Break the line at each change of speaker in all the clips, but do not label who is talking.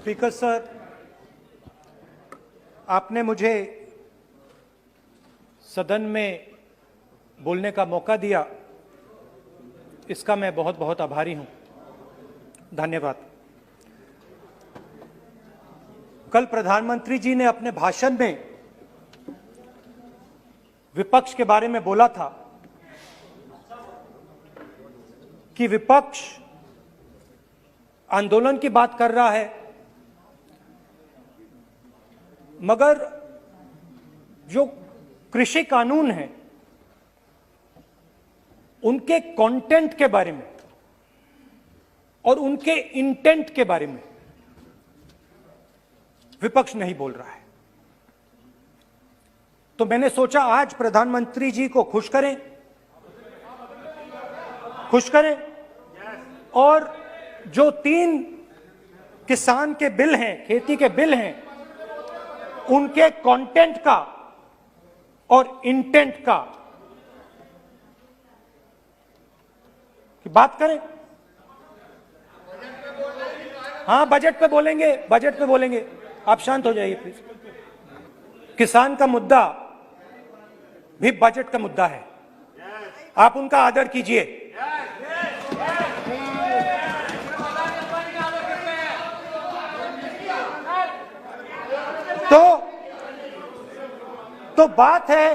Speaker sir, आपने मुझे सदन में बोलने का मौका दिया, इसका मैं बहुत बहुत आभारी हूं। धन्यवाद। कल प्रधानमंत्री जी ने अपने भाषण में विपक्ष के बारे में बोला था कि विपक्ष आंदोलन की बात कर रहा है, मगर जो कृषि कानून है उनके कंटेंट के बारे में और उनके इंटेंट के बारे में विपक्ष नहीं बोल रहा है। तो मैंने सोचा आज प्रधानमंत्री जी को खुश करें और जो 3 किसान के बिल हैं, खेती के बिल हैं, उनके कंटेंट का और इंटेंट का की बात करें। हाँ, बजट पे बोलेंगे। आप शांत हो जाइए प्लीज। किसान का मुद्दा भी बजट का मुद्दा है, आप उनका आदर कीजिए। तो बात है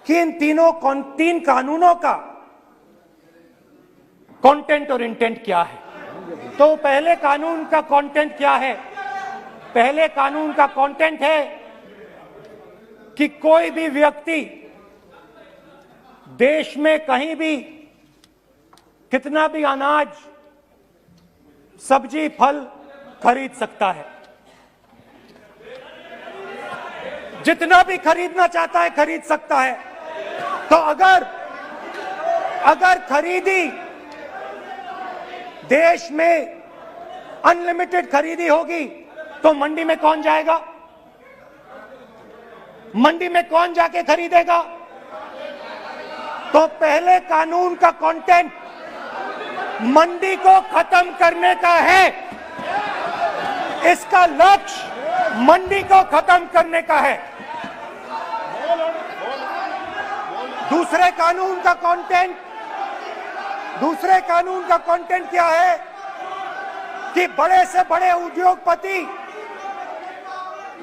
कि इन 3 कानूनों का कंटेंट और इंटेंट क्या है। तो पहले कानून का कंटेंट क्या है? पहले कानून का कंटेंट है कि कोई भी व्यक्ति देश में कहीं भी कितना भी अनाज, सब्जी, फल खरीद सकता है, जितना भी खरीदना चाहता है खरीद सकता है। तो अगर खरीदी देश में अनलिमिटेड खरीदी होगी तो मंडी में कौन जाएगा? मंडी में कौन जाके खरीदेगा? तो पहले कानून का कंटेंट मंडी को खत्म करने का है। इसका लक्ष्य मंडी को खत्म करने का है। दूसरे कानून का कंटेंट क्या है कि बड़े से बड़े उद्योगपति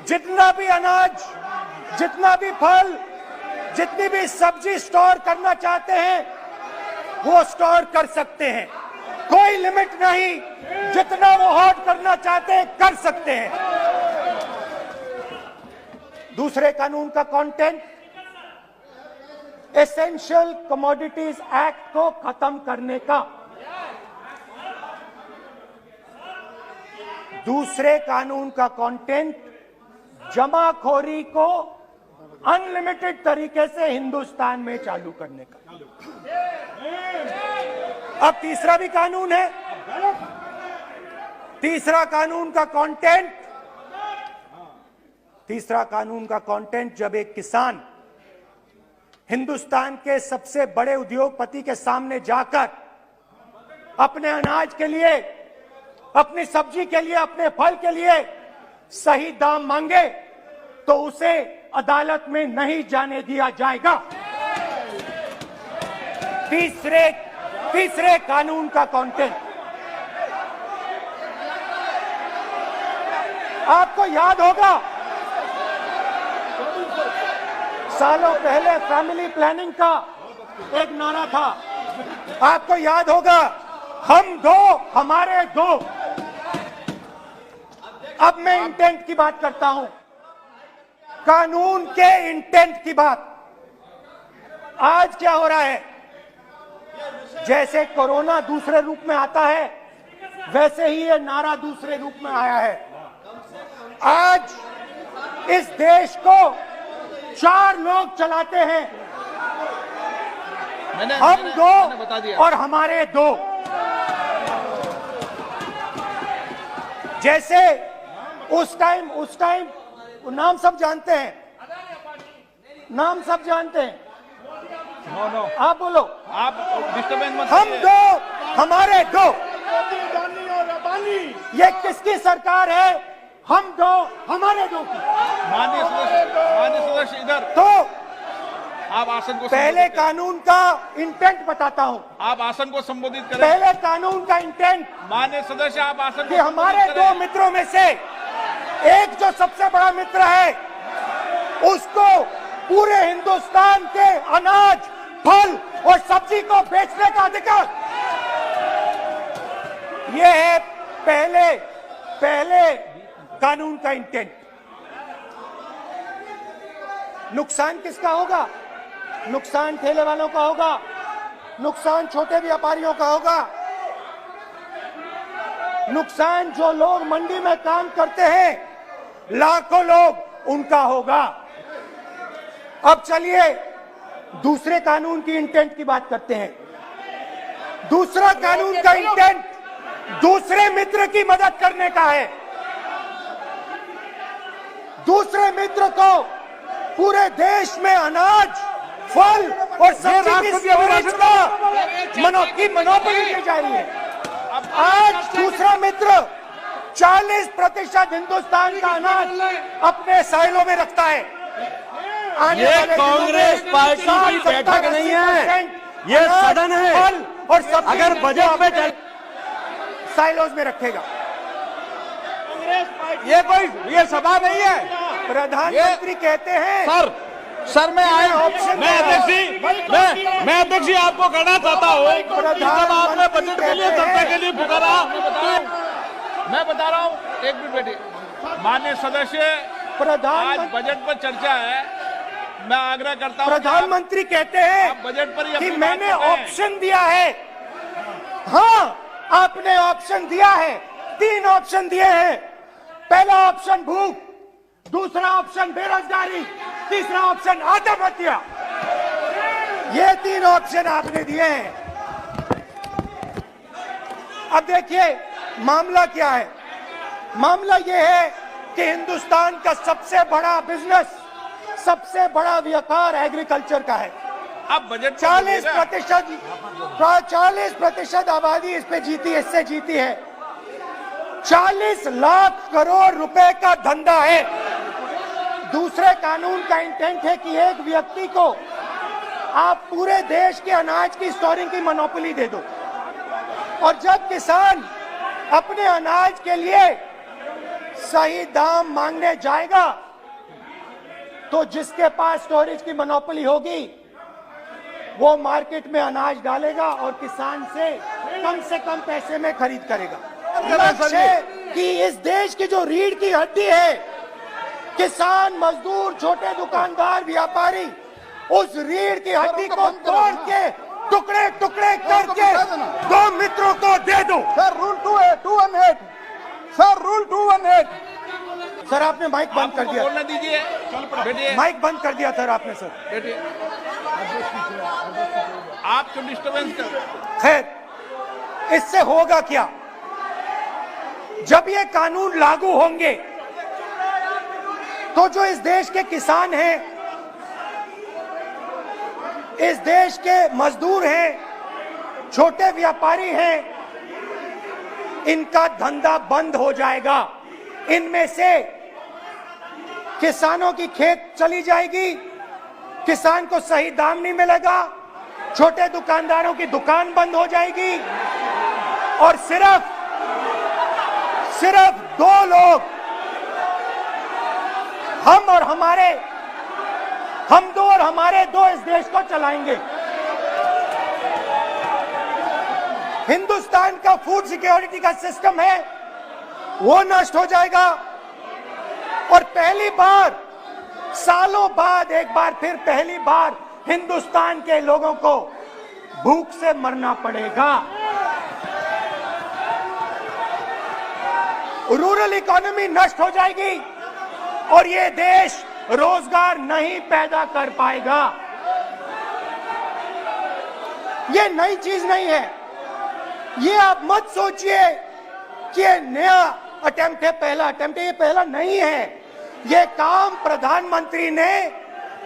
जितना भी अनाज, जितना भी फल, जितनी भी सब्जी स्टोर करना चाहते हैं वो स्टोर कर सकते हैं, कोई लिमिट नहीं, जितना वो होल्ड करना चाहते हैं कर सकते हैं। दूसरे कानून का कंटेंट एसेंशियल कमोडिटीज एक्ट को खत्म करने का। दूसरे कानून का कंटेंट जमाखोरी को अनलिमिटेड तरीके से हिंदुस्तान में चालू करने का। अब तीसरा भी कानून है। तीसरा कानून का कंटेंट जब एक किसान हिंदुस्तान के सबसे बड़े उद्योगपति के सामने जाकर अपने अनाज के लिए, अपनी सब्जी के लिए, अपने फल के लिए सही दाम मांगे तो उसे अदालत में नहीं जाने दिया जाएगा। तीसरे कानून का कंटेंट, आपको याद होगा सालों पहले फैमिली प्लानिंग का एक नारा था, आपको याद होगा, हम 2 हमारे 2। अब मैं इंटेंट की बात करता हूं, कानून के इंटेंट की बात। आज क्या हो रहा है, जैसे कोरोना दूसरे रूप में आता है वैसे ही ये नारा दूसरे रूप में आया है। आज इस देश को 4 लोग चलाते हैं, हम 2 और हमारे 2। जैसे उस टाइम नाम सब जानते हैं, आप बोलो, आप डिस्टर्बेंस मत। हम 2 हमारे 2। ये किसकी सरकार है? हम दो, हमारे दो की।
माननीय सदस्य इधर
तो
आप आसन को
पहले कानून का इंटेंट बताता हूं।
आप आसन को संबोधित करें।
पहले कानून का इंटेंट
माननीय सदस्य आप आसन
कि हमारे दो मित्रों में से एक जो सबसे बड़ा मित्र है उसको पूरे हिंदुस्तान के अनाज, फल और सब्जी को बेचने का अधिकार, यह है पहले कानून का इंटेंट। नुकसान किसका होगा? नुकसान ठेले वालों का होगा, नुकसान छोटे व्यापारियों का होगा, नुकसान जो लोग मंडी में काम करते हैं, लाखों लोग, उनका होगा। अब चलिए दूसरे कानून की इंटेंट की बात करते हैं। दूसरा कानून का इंटेंट दूसरे मित्र की मदद करने का है। दूसरे मित्र को पूरे देश में अनाज, फल और सब्जी की स्टोरेज की मोनोपोली दी जा रही है। आज दूसरा मित्र 40% हिंदुस्तान का अनाज अपने साइलों में रखता है।
ये कांग्रेस पार्टी की बैठक नहीं है, ये सदन है।
फल और सब्जी
अगर बजट में
साइलोज में रखेगा।
ये सभा नहीं है।
प्रधानमंत्री कहते हैं
सर मैं अध्यक्ष जी आपको कहना चाहता हूँ, जब आपने बजट के लिए चर्चा के लिए पुकारा,
मैं बता रहा हूँ, एक मिनट बैठिए। माननीय सदस्य, आज बजट पर चर्चा है, मैं आग्रह करता हूँ।
प्रधानमंत्री कहते हैं
बजट पर
कि मैंने ऑप्शन दिया है। हाँ, आपने ऑप्शन दिया है, 3 ऑप्शन दिए हैं। पहला ऑप्शन भूख, दूसरा ऑप्शन बेरोजगारी, तीसरा ऑप्शन आत्महत्या। ये 3 ऑप्शन आपने दिए हैं। अब देखिए मामला क्या है। मामला ये है कि हिंदुस्तान का सबसे बड़ा बिजनेस, सबसे बड़ा व्यापार एग्रीकल्चर का है।
अब बजट
40% आबादी इस पे जीती है, इससे जीती है। 40 लाख करोड़ रुपए का धंधा है। दूसरे कानून का इंटेंट है कि एक व्यक्ति को आप पूरे देश के अनाज की स्टोरिंग की मोनोपोली दे दो, और जब किसान अपने अनाज के लिए सही दाम मांगने जाएगा तो जिसके पास स्टोरेज की मोनोपोली होगी वो मार्केट में अनाज डालेगा और किसान से कम पैसे में खरीद करेगा। लक्ष्य है कि इस देश की जो रीढ़ की हड्डी है, किसान, मजदूर, छोटे दुकानदार, व्यापारी, उस रीढ़ की हड्डी को तोड़ के टुकड़े टुकड़े करके 2 मित्रों को दे दो।
Sir rule 218, sir rule 218।
Sir आपने माइक बंद कर दिया।
बोलने दीजिए, बैठिए।
माइक बंद कर दिया सर आपने। सर
बैठिए, आप क्यों डिस्टर्बेंस कर?
खैर, इससे होगा क्या? जब ये कानून लागू होंगे तो जो इस देश के किसान हैं, इस देश के मजदूर हैं, छोटे व्यापारी हैं, इनका धंधा बंद हो जाएगा। इनमें से किसानों की खेत चली जाएगी, किसान को सही दाम नहीं मिलेगा, छोटे दुकानदारों की दुकान बंद हो जाएगी, और सिर्फ 2 लोग, हम दो और हमारे 2 इस देश को चलाएंगे। हिंदुस्तान का फूड सिक्योरिटी का सिस्टम है वो नष्ट हो जाएगा, और पहली बार सालों बाद एक बार फिर पहली बार हिंदुस्तान के लोगों को भूख से मरना पड़ेगा। रूरल इकोनॉमी नष्ट हो जाएगी और ये देश रोजगार नहीं पैदा कर पाएगा। ये नई चीज नहीं है। ये आप मत सोचिए कि ये नया अटेम्प्ट है, पहला अटेम्प्ट है। ये पहला नहीं है। ये काम प्रधानमंत्री ने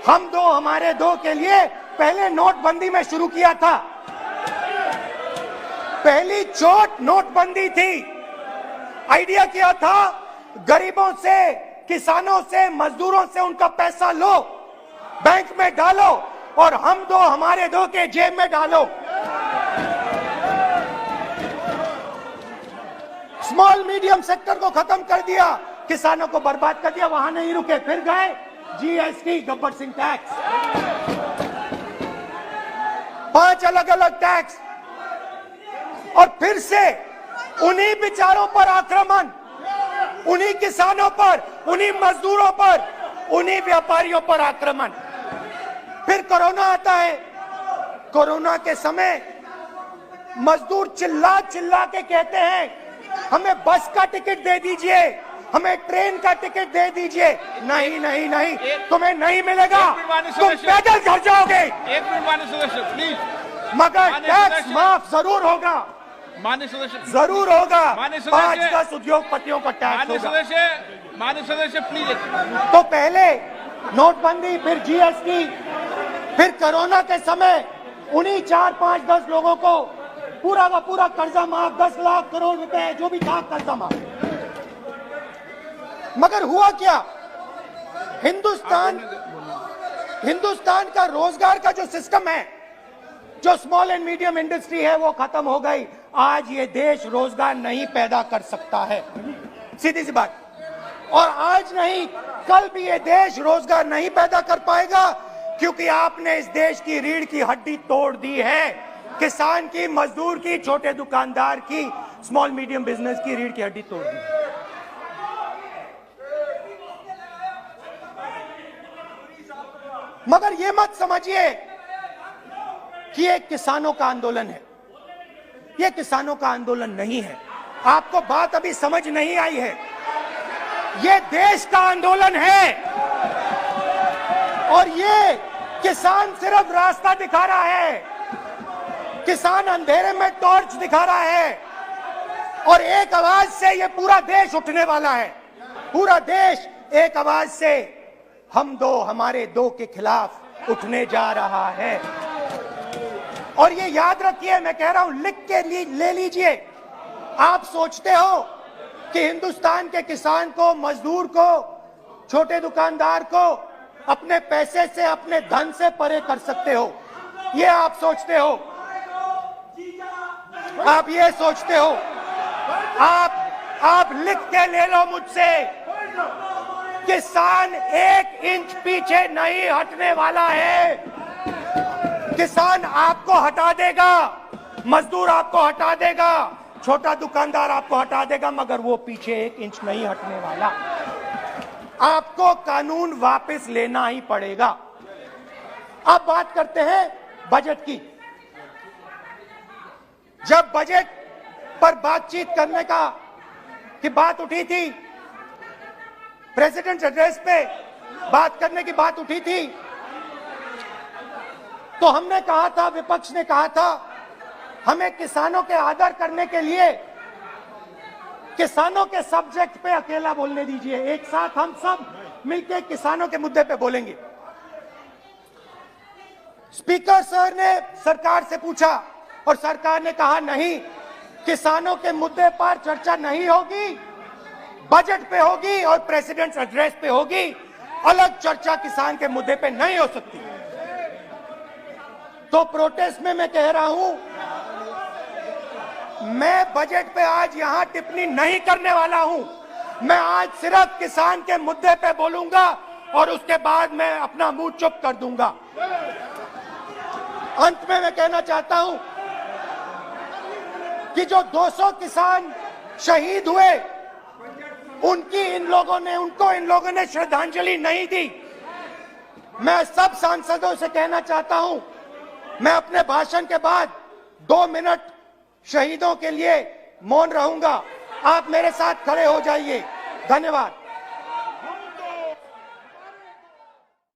हम दो हमारे दो के लिए पहले नोटबंदी में शुरू किया था। पहली चोट नोटबंदी थी। आइडिया किया था गरीबों से, किसानों से, मजदूरों से उनका पैसा लो, बैंक में डालो और हम दो हमारे दो के जेब में डालो। स्मॉल मीडियम सेक्टर को खत्म कर दिया, किसानों को बर्बाद कर दिया। वहां नहीं रुके, फिर गए जीएसटी, गब्बर सिंह टैक्स, 5 अलग अलग टैक्स, और फिर से उन्हीं बेचारों पर आक्रमण, उन्हीं किसानों पर, उन्हीं मजदूरों पर, उन्हीं व्यापारियों पर आक्रमण। फिर कोरोना आता है। कोरोना के समय मजदूर चिल्ला चिल्ला के कहते हैं हमें बस का टिकट दे दीजिए, हमें ट्रेन का टिकट दे दीजिए। नहीं नहीं नहीं, तुम्हें नहीं मिलेगा, तुम पैदल घर जाओगे।
एक मिनट माननीय सदस्य प्लीज।
मगर टैक्स माफ जरूर होगा,
माननीय सदस्य
जरूर होगा।
माननीय सदस्य
5-10 उद्योगपतियों का टैक्स होगा।
माननीय सदस्य प्लीज।
तो पहले नोटबंदी, फिर जीएसटी, फिर कोरोना के समय उन्हीं 4-5-10 लोगों को पूरा का पूरा कर्जा माफ, 10 लाख करोड़ रुपए जो भी था कर्जा माफ। मगर हुआ क्या? हिंदुस्तान का रोजगार का जो सिस्टम है, जो स्मॉल एंड मीडियम इंडस्ट्री है, वो खत्म हो गई। आज ये देश रोजगार नहीं पैदा कर सकता है, सीधी सी बात। और आज नहीं, कल भी ये देश रोजगार नहीं पैदा कर पाएगा, क्योंकि आपने इस देश की रीढ़ की हड्डी तोड़ दी है। किसान की, मजदूर की, छोटे दुकानदार की, स्मॉल मीडियम बिजनेस की रीढ़ की हड्डी तोड़ दी। मगर ये मत समझिए कि ये किसानों का आंदोलन है। ये किसानों का आंदोलन नहीं है। आपको बात अभी समझ नहीं आई है। ये देश का आंदोलन है और ये किसान सिर्फ रास्ता दिखा रहा है। किसान अंधेरे में टॉर्च दिखा रहा है और एक आवाज से ये पूरा देश उठने वाला है। पूरा देश एक आवाज से हम दो हमारे दो के खिलाफ उठने जा रहा है। और ये याद रखिए, मैं कह रहा हूं, लिख के ले लीजिए। आप सोचते हो कि हिंदुस्तान के किसान को, मजदूर को, छोटे दुकानदार को अपने पैसे से, अपने धन से परे कर सकते हो, ये आप सोचते हो। आप ये सोचते हो। आप लिख के ले लो मुझसे, किसान 1 इंच पीछे नहीं हटने वाला है। किसान आपको हटा देगा, मजदूर आपको हटा देगा, छोटा दुकानदार आपको हटा देगा, मगर वो पीछे 1 इंच नहीं हटने वाला। आपको कानून वापस लेना ही पड़ेगा। अब बात करते हैं बजट की। जब बजट पर बातचीत करने की बात उठी थी, प्रेसिडेंट एड्रेस पे बात करने की बात उठी थी, तो हमने कहा था, विपक्ष ने कहा था, हमें किसानों के आदर करने के लिए किसानों के सब्जेक्ट पे अकेला बोलने दीजिए। एक साथ हम सब मिलकर किसानों के मुद्दे पे बोलेंगे। स्पीकर सर ने सरकार से पूछा और सरकार ने कहा नहीं, किसानों के मुद्दे पर चर्चा नहीं होगी, बजट पे होगी और प्रेसिडेंट एड्रेस पे होगी। अलग चर्चा किसान के मुद्दे पे नहीं हो सकती। तो प्रोटेस्ट में मैं कह रहा हूं, मैं बजट पे आज यहां टिप्पणी नहीं करने वाला हूं। मैं आज सिर्फ किसान के मुद्दे पे बोलूंगा और उसके बाद मैं अपना मुंह चुप कर दूंगा। अंत में मैं कहना चाहता हूं कि जो 200 किसान शहीद हुए, उनको इन लोगों ने श्रद्धांजलि नहीं दी। मैं सब सांसदों से कहना चाहता हूं, मैं अपने भाषण के बाद 2 मिनट शहीदों के लिए मौन रहूंगा। आप मेरे साथ खड़े हो जाइए। धन्यवाद।